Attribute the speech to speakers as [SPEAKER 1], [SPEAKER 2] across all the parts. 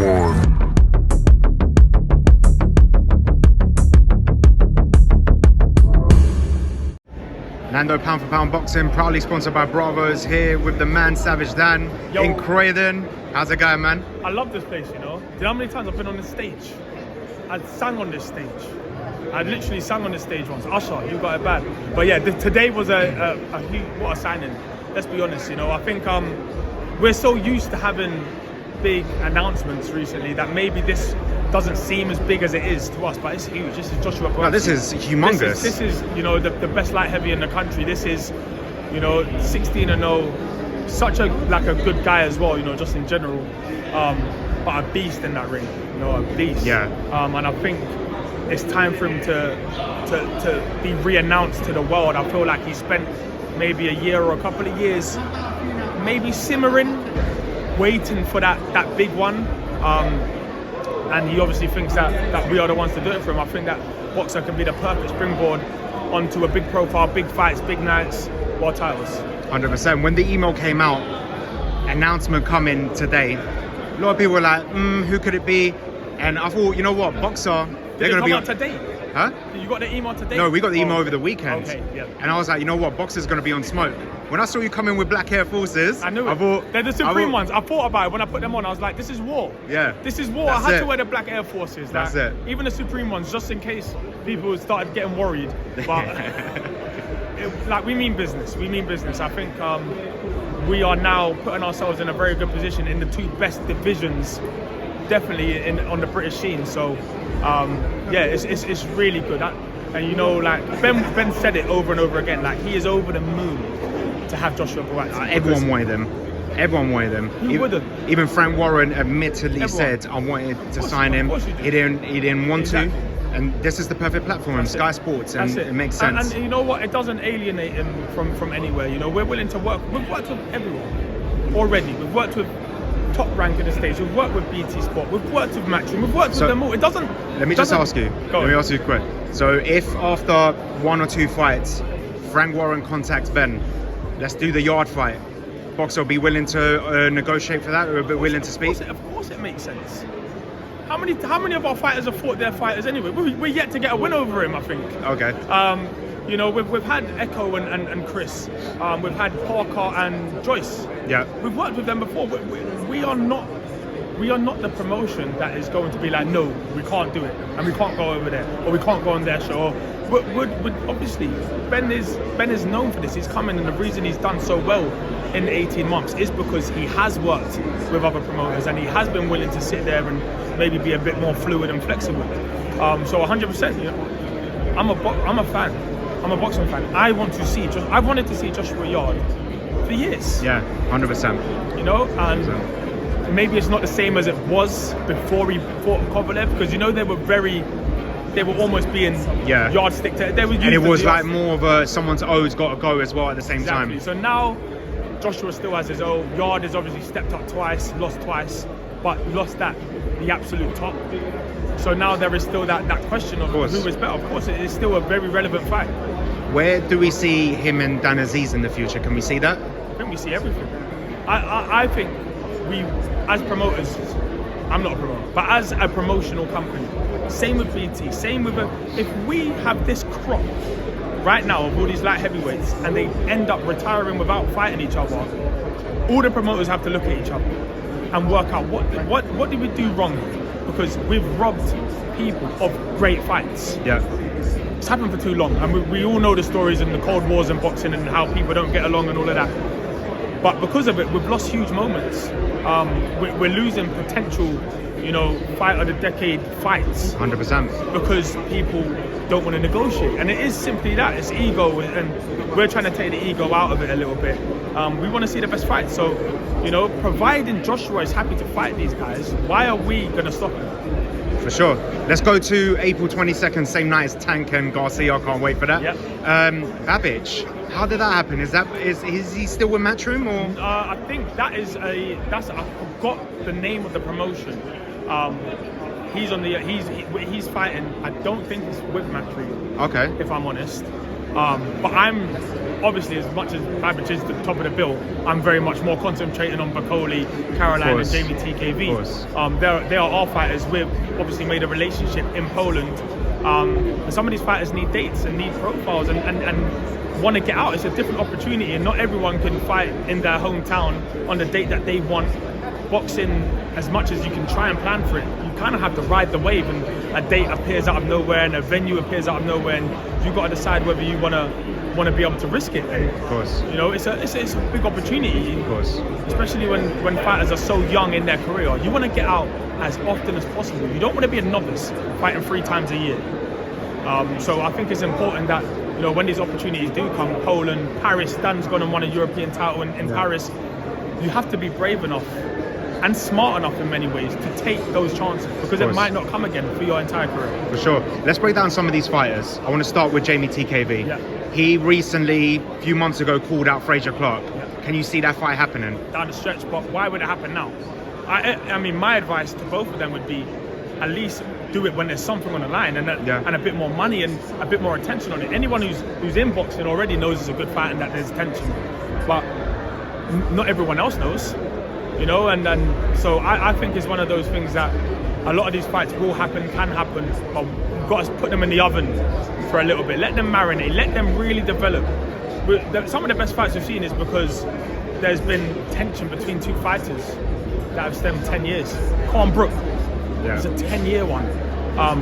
[SPEAKER 1] Nando Pound for Pound Boxing, proudly sponsored by Bravose, here with the man savagedan in Croydon. How's it going, man?
[SPEAKER 2] I love this place, you know. Do you know how many times I've been on this stage? I sang on this stage. I literally sang on this stage once. Usher, you got it bad. But yeah, today was a huge, what a signing. Let's be honest, you know. I think we're so used to having big announcements recently that maybe this doesn't seem as big as it is to us, but it's huge. This is Joshua Buatsi.
[SPEAKER 1] No, this is humongous.
[SPEAKER 2] This is you know, the best light heavy in the country. This is, you know, 16-0, such a good guy as well, you know, just in general. But a beast in that ring, you know, a beast.
[SPEAKER 1] Yeah.
[SPEAKER 2] And I think it's time for him to be re-announced to the world. I feel like he spent maybe a year or a couple of years maybe simmering, waiting for that big one. And he obviously thinks that we are the ones to do it for him. I think that boxer can be the perfect springboard onto a big profile, big fights, big nights, world titles.
[SPEAKER 1] 100%. When the email came out, announcement coming today, a lot of people were like, who could it be? And I thought, you know what, boxer, they're going to be
[SPEAKER 2] on today.
[SPEAKER 1] Huh?
[SPEAKER 2] You got the email today?
[SPEAKER 1] No, we got the email over the weekend.
[SPEAKER 2] Okay, yeah.
[SPEAKER 1] And I was like, you know what, boxer's going to be on smoke. When I saw you come in with black Air Forces,
[SPEAKER 2] I knew it.
[SPEAKER 1] I thought,
[SPEAKER 2] they're the Supreme ones. I thought about it when I put them on. I was like, this is war.
[SPEAKER 1] Yeah.
[SPEAKER 2] This is war.
[SPEAKER 1] That's
[SPEAKER 2] I had
[SPEAKER 1] it.
[SPEAKER 2] to wear the black Air Forces.
[SPEAKER 1] That's it.
[SPEAKER 2] Even the Supreme ones, just in case people started getting worried. But we mean business. We mean business. I think we are now putting ourselves in a very good position in the two best divisions, definitely on the British scene. So yeah, it's really good. And you know, like Ben said it over and over again, like he is over the moon to have Joshua Buatsi.
[SPEAKER 1] Everyone wanted him. Everyone wanted him.
[SPEAKER 2] Who wouldn't?
[SPEAKER 1] Even Frank Warren admittedly said, I wanted to sign him. He didn't want to. And this is the perfect platform, and Sky Sports, and it makes sense.
[SPEAKER 2] And you know what? It doesn't alienate him from anywhere. You know, we're willing to work. We've worked with everyone already. We've worked with Top Rank in the States. We've worked with BT Sport. We've worked with Matchroom. We've worked with them all. It doesn't.
[SPEAKER 1] Let me just ask you. Let me ask you a question. So, if after one or two fights, Frank Warren contacts Ben, let's do the Yarde fight, boxer will be willing to negotiate for that, or be willing to speak?
[SPEAKER 2] Of course, it makes sense. How many of our fighters have fought their fighters anyway? We're yet to get a win over him, I think.
[SPEAKER 1] Okay.
[SPEAKER 2] You know, we've had Echo and Chris. We've had Parker and Joyce.
[SPEAKER 1] Yeah.
[SPEAKER 2] We've worked with them before. We are not the promotion that is going to be like, no, we can't do it, and we can't go over there, or we can't go on their show. Obviously, Ben is known for this. He's coming, and the reason he's done so well in 18 months is because he has worked with other promoters, and he has been willing to sit there and maybe be a bit more fluid and flexible. So 100%, you know, I'm a fan. I'm a boxing fan. I wanted to see Joshua Yarde for years.
[SPEAKER 1] Yeah, 100%.
[SPEAKER 2] You know, and maybe it's not the same as it was before he fought Kovalev, because you know they were almost being yardstick. And
[SPEAKER 1] it was like more of a someone's O's got to go as well at the same time.
[SPEAKER 2] So now Joshua still has his O. Yarde has obviously stepped up twice, lost twice, but lost the absolute top. So now there is still that question of who is better. Of course, it is still a very relevant fight.
[SPEAKER 1] Where do we see him and Dan Aziz in the future? Can we see that?
[SPEAKER 2] I think we see everything. I think we, as promoters, I'm not a promoter, but as a promotional company, same with BT, same with if we have this crop right now of all these light heavyweights and they end up retiring without fighting each other, all the promoters have to look at each other and work out what did we do wrong, because we've robbed people of great fights.
[SPEAKER 1] Yeah.
[SPEAKER 2] It's happened for too long, and we all know the stories and the cold wars in boxing and how people don't get along and all of that. But because of it, we've lost huge moments. We're losing potential, you know, fight of the decade fights.
[SPEAKER 1] 100%.
[SPEAKER 2] Because people don't want to negotiate, and it is simply that. It's ego, and we're trying to take the ego out of it a little bit. We want to see the best fights. So, you know, providing Joshua is happy to fight these guys, why are we going to stop him?
[SPEAKER 1] For sure. Let's go to April 22nd, same night as Tank and Garcia. I can't wait for that.
[SPEAKER 2] Yep.
[SPEAKER 1] Babbage, how did that happen? Is he still with Matchroom, or?
[SPEAKER 2] I think I forgot the name of the promotion. He's fighting. I don't think it's with Matchroom.
[SPEAKER 1] Okay.
[SPEAKER 2] If I'm honest. But I'm obviously, as much as Babbage is the top of the bill, I'm very much more concentrating on Bakole, Caroline, and Jamie TKV. They are our fighters. We've obviously made a relationship in Poland. And some of these fighters need dates and need profiles and want to get out. It's a different opportunity, and not everyone can fight in their hometown on the date that they want. Boxing, as much as you can try and plan for it, you kind of have to ride the wave, and a date appears out of nowhere and a venue appears out of nowhere, and you've got to decide whether you want to be able to risk it. And,
[SPEAKER 1] of course,
[SPEAKER 2] you know, it's a big opportunity.
[SPEAKER 1] Of course,
[SPEAKER 2] especially when fighters are so young in their career. You want to get out as often as possible. You don't want to be a novice fighting 3 times a year. So I think it's important that, you know, when these opportunities do come, Poland, Paris, Dan's gone and won a European title in Paris. You have to be brave enough and smart enough in many ways to take those chances, because it might not come again for your entire career.
[SPEAKER 1] For sure. Let's break down some of these fighters. I want to start with Jamie TKV. Yeah. He recently, a few months ago, called out Fraser Clark. Yeah. Can you see that fight happening?
[SPEAKER 2] Down the stretch, but why would it happen now? I mean, my advice to both of them would be, at least do it when there's something on the line and a bit more money and a bit more attention on it. Anyone who's in boxing already knows it's a good fight and that there's tension, but not everyone else knows, you know. And so I think it's one of those things that a lot of these fights will happen, can happen, but you've got to put them in the oven for a little bit, let them marinate, let them really develop. Some of the best fights we've seen is because there's been tension between 2 fighters that have stemmed 10 years. Khan Brook. Yeah. It was a 10-year one.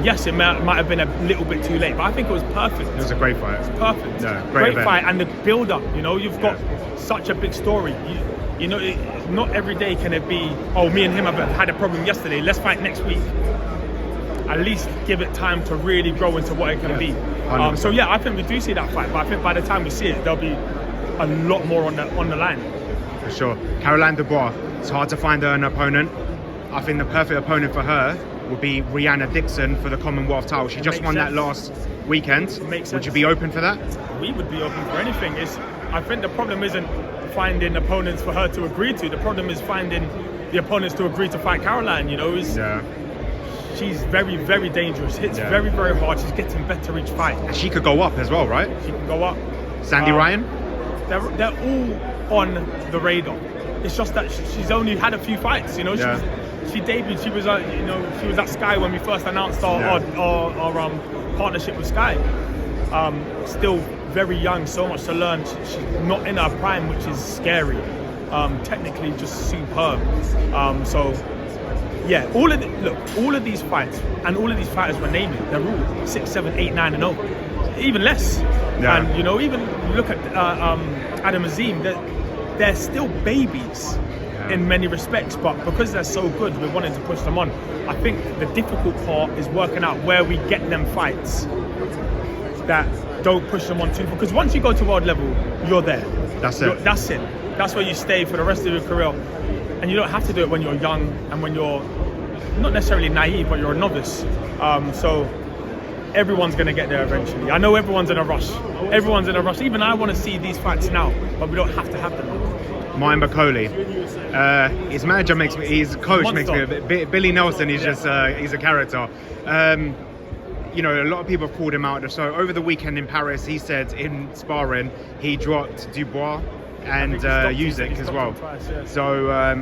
[SPEAKER 2] Yes, it might have been a little bit too late, but I think it was perfect. It
[SPEAKER 1] was a great fight.
[SPEAKER 2] It was perfect.
[SPEAKER 1] Yeah,
[SPEAKER 2] great fight, and the build-up. You know, you've got such a big story. You know, not every day can it be, oh, me and him have had a problem yesterday, let's fight next week. At least give it time to really grow into what it can be. So yeah, I think we do see that fight, but I think by the time we see it, there'll be a lot more on the line.
[SPEAKER 1] For sure. Caroline Dubois, it's hard to find her an opponent. I think the perfect opponent for her would be Rihanna Dixon for the Commonwealth title. She just won that last weekend. Would you be open for that?
[SPEAKER 2] We would be open for anything. I think the problem isn't finding opponents for her to agree to. The problem is finding the opponents to agree to fight Caroline. You know, she's very, very dangerous. Hits very, very hard. She's getting better each fight.
[SPEAKER 1] And she could go up as well, right?
[SPEAKER 2] She can go up.
[SPEAKER 1] Sandy Ryan?
[SPEAKER 2] They're all on the radar. It's just that she's only had a few fights. You know, she debuted. She was, she was at Sky when we first announced our partnership with Sky. Still very young, so much to learn. She's not in her prime, which is scary. Technically, just superb. So, yeah, all of these fights and all of these fighters we're naming, they're all 6, 7, 8, 9, and 0, even less. Yeah. And you know, even look at Adam Azim. They're still babies in many respects, but because they're so good, we're wanting to push them on. I think the difficult part is working out where we get them fights that don't push them on too far. Because once you go to world level, you're there.
[SPEAKER 1] That's it.
[SPEAKER 2] That's it. That's where you stay for the rest of your career. And you don't have to do it when you're young and when you're not necessarily naive, but you're a novice. So everyone's going to get there eventually. I know everyone's in a rush. Everyone's in a rush. Even I want to see these fights now, but we don't have to have them now.
[SPEAKER 1] Martin Bakole. His manager his coach makes me a bit. Billy Nelson is just, he's a character. You know, a lot of people have called him out. So over the weekend in Paris, he said in sparring, he dropped Dubois and Usyk as well.
[SPEAKER 2] Twice, yes.
[SPEAKER 1] So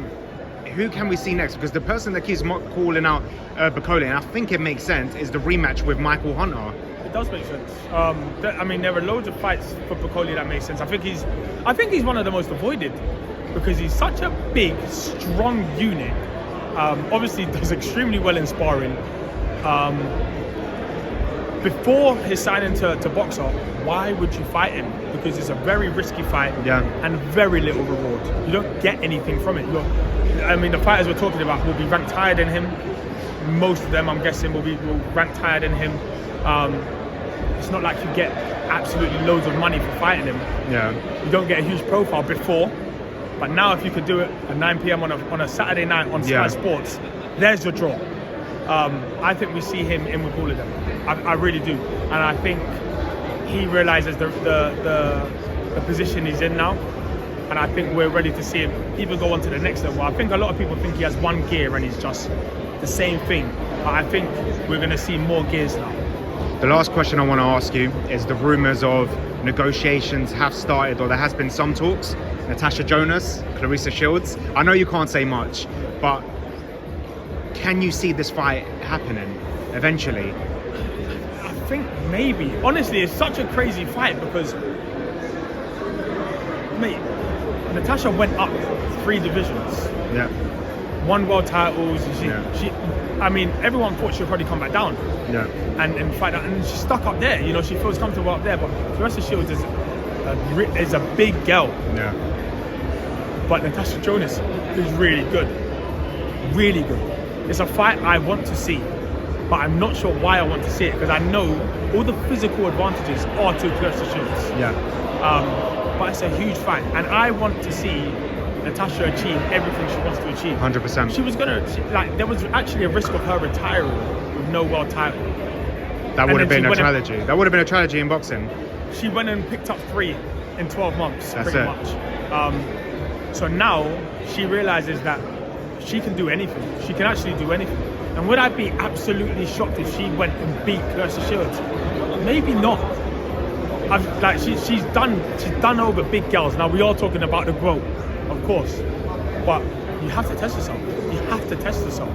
[SPEAKER 1] who can we see next? Because the person that keeps calling out Bakole, and I think it makes sense, is the rematch with Michael Hunter.
[SPEAKER 2] It does make sense. I mean, there are loads of fights for Bakole that make sense. I think he's one of the most avoided because he's such a big, strong unit. Obviously, does extremely well in sparring. Before his signing to box up, why would you fight him? Because it's a very risky fight and very little reward. You don't get anything from it. I mean, the fighters we're talking about will be ranked higher than him. Most of them, I'm guessing, will rank higher than him. It's not like you get absolutely loads of money for fighting him. Yeah. You don't get a huge profile before, but now if you could do it at 9 p.m. on a Saturday night on Sky Sports, there's your draw. I think we see him in with all of them. I really do, and I think he realizes the position he's in now, and I think we're ready to see him even go on to the next level. I think a lot of people think he has one gear and he's just the same thing, but I think we're going to see more gears now.
[SPEAKER 1] The last question I want to ask you is the rumours of negotiations have started, or there has been some talks. Natasha Jonas, Clarissa Shields. I know you can't say much, but can you see this fight happening eventually?
[SPEAKER 2] I think maybe. Honestly, it's such a crazy fight because, mate, Natasha went up 3 divisions.
[SPEAKER 1] Yeah.
[SPEAKER 2] Won world titles. I mean, everyone thought she'd probably come back down.
[SPEAKER 1] Yeah.
[SPEAKER 2] And fight out, and she's stuck up there. You know, she feels comfortable up there. But Clarissa Shields is a big girl.
[SPEAKER 1] Yeah.
[SPEAKER 2] But Natasha Jonas is really good. Really good. It's a fight I want to see, but I'm not sure why I want to see it, because I know all the physical advantages are to Clarissa Shields.
[SPEAKER 1] Yeah.
[SPEAKER 2] But it's a huge fight, and I want to see Natasha achieve everything she wants to achieve.
[SPEAKER 1] 100%.
[SPEAKER 2] She was there was actually a risk of her retiring with no world title.
[SPEAKER 1] That would have been a tragedy. That would have been a tragedy in boxing.
[SPEAKER 2] She went and picked up 3 in 12 months,
[SPEAKER 1] That's
[SPEAKER 2] pretty
[SPEAKER 1] it.
[SPEAKER 2] much. So now she realizes that she can do anything. She can actually do anything. And would I be absolutely shocked if she went and beat Clarissa Shields? Maybe not. She's done over big girls. Now we are talking about the growth, of course, but you have to test yourself. You have to test yourself.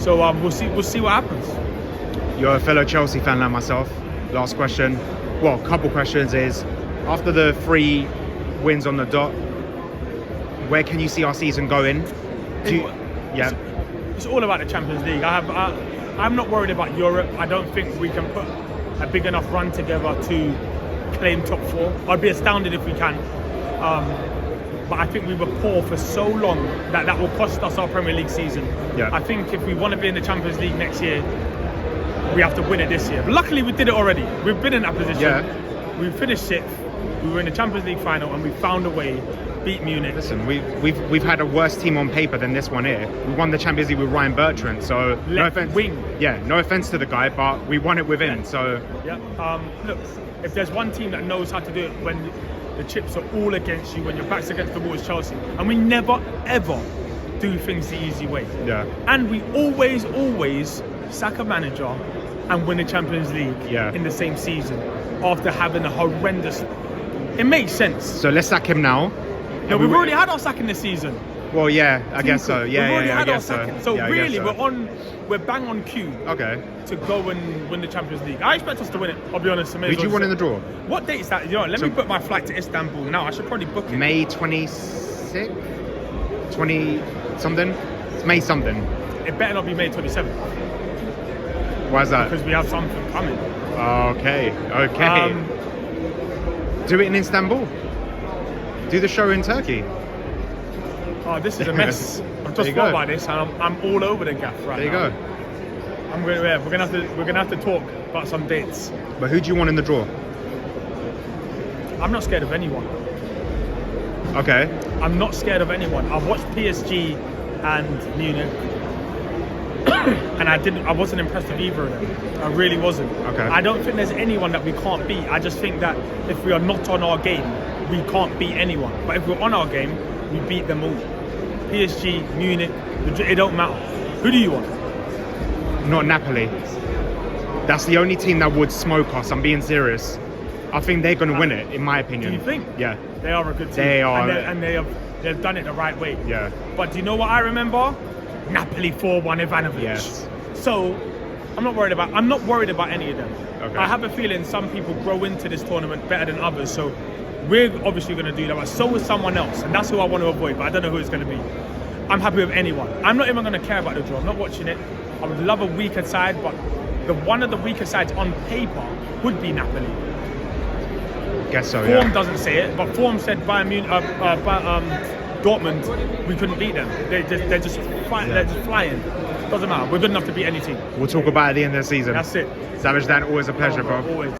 [SPEAKER 2] So we'll see what happens.
[SPEAKER 1] You're a fellow Chelsea fan like myself. Last question. Well, couple questions is, after the 3 wins on the dot, where can you see our season going?
[SPEAKER 2] It's all about the Champions League. I'm not worried about Europe. I don't think we can put a big enough run together to claim top 4. I'd be astounded if we can. But I think we were poor for so long that will cost us our Premier League season.
[SPEAKER 1] Yeah.
[SPEAKER 2] I think if we want to be in the Champions League next year, we have to win it this year. But luckily, we did it already. We've been in that position.
[SPEAKER 1] Yeah.
[SPEAKER 2] We finished 6th. We were in the Champions League final, and we found a way. Beat Munich.
[SPEAKER 1] Listen, we've had a worse team on paper than this one here. We won the Champions League with Ryan Bertrand, so no offense.
[SPEAKER 2] Wing.
[SPEAKER 1] Yeah, no offense to the guy, but we won it with him.
[SPEAKER 2] Yeah.
[SPEAKER 1] So
[SPEAKER 2] yeah. Look, if there's one team that knows how to do it when the chips are all against you, when your back's against the wall, is Chelsea. And we never ever do things the easy way.
[SPEAKER 1] Yeah.
[SPEAKER 2] And we always sack a manager and win the Champions League in the same season after having a horrendous. It makes sense.
[SPEAKER 1] So let's sack him now.
[SPEAKER 2] No, we've already had our sacking this season.
[SPEAKER 1] Well, yeah, I guess so. Yeah,
[SPEAKER 2] we've already had
[SPEAKER 1] I
[SPEAKER 2] our
[SPEAKER 1] guess so.
[SPEAKER 2] sacking. So
[SPEAKER 1] Yeah, I
[SPEAKER 2] really,
[SPEAKER 1] guess so.
[SPEAKER 2] we're bang on cue.
[SPEAKER 1] Okay.
[SPEAKER 2] To go and win the Champions League. I expect us to win it. I'll be honest.
[SPEAKER 1] Who do you want in the draw?
[SPEAKER 2] What date is that? You know, let me book my flight to Istanbul now. I should probably book it.
[SPEAKER 1] May 26th, 20 something. It's May something.
[SPEAKER 2] It better not be May 27th.
[SPEAKER 1] Why is that?
[SPEAKER 2] Because we have something coming.
[SPEAKER 1] Okay. Do it in Istanbul. Do the show in Turkey.
[SPEAKER 2] Oh, this is a mess. I've just thought about this, and I'm all over the gaff right now.
[SPEAKER 1] There you go.
[SPEAKER 2] We're gonna have to talk about some dates.
[SPEAKER 1] But who do you want in the draw?
[SPEAKER 2] I'm not scared of anyone.
[SPEAKER 1] Okay.
[SPEAKER 2] I'm not scared of anyone. I've watched PSG and Munich, and I wasn't impressed with either of them. I really wasn't.
[SPEAKER 1] Okay.
[SPEAKER 2] I don't think there's anyone that we can't beat. I just think that if we are not on our game, we can't beat anyone. But if we're on our game, we beat them all. PSG, Munich, it don't matter. Who do you want?
[SPEAKER 1] Not Napoli. That's the only team that would smoke us. I'm being serious. I think they're going to win it, in my opinion.
[SPEAKER 2] Do you think?
[SPEAKER 1] Yeah.
[SPEAKER 2] They are a good team.
[SPEAKER 1] They are.
[SPEAKER 2] And they've done it the right way.
[SPEAKER 1] Yeah.
[SPEAKER 2] But do you know what I remember? Napoli 4-1 Ivanovic.
[SPEAKER 1] Yes.
[SPEAKER 2] So I'm not worried about any of them.
[SPEAKER 1] Okay.
[SPEAKER 2] I have a feeling some people grow into this tournament better than others. So we're obviously going to do that, but so is someone else, and that's who I want to avoid, but I don't know who it's going to be. I'm happy with anyone. I'm not even going to care about the draw. I'm not watching it. I would love a weaker side, but one of the weaker sides on paper would be Napoli.
[SPEAKER 1] Guess so,
[SPEAKER 2] Form doesn't say it, but Form said Dortmund, we couldn't beat them. They're just flying. Doesn't matter. We're good enough to beat any team.
[SPEAKER 1] We'll talk about it at the end of the season.
[SPEAKER 2] That's it.
[SPEAKER 1] Savagedan, always a pleasure, bro.
[SPEAKER 2] Always.